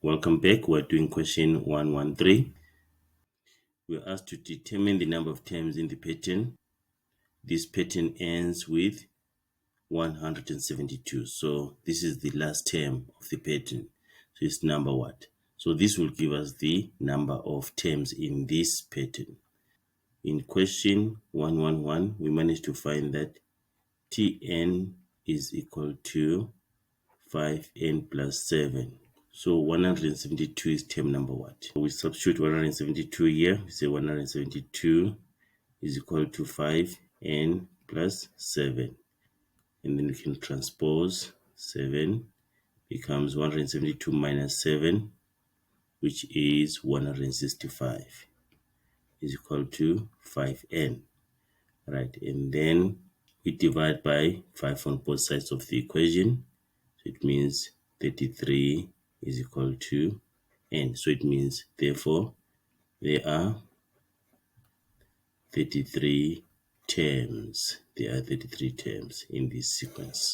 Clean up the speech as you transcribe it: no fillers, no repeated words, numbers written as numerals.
Welcome back. We're doing question 113. We're asked to determine the number of terms in the pattern. This pattern ends with 172. So this is the last term of the pattern. So it's number what? So this will give us the number of terms in this pattern. In question 111, we managed to find that Tn is equal to 5n plus 7. So 172 is term number what? We substitute 172 here. We say 172 is equal to 5n plus 7. And then we can transpose 7 becomes 172 minus 7, which is 165, is equal to 5n. Right, and then we divide by 5 on both sides of the equation. So it means 33 is equal to n. So it means, therefore, there are 33 terms. There are 33 terms in this sequence.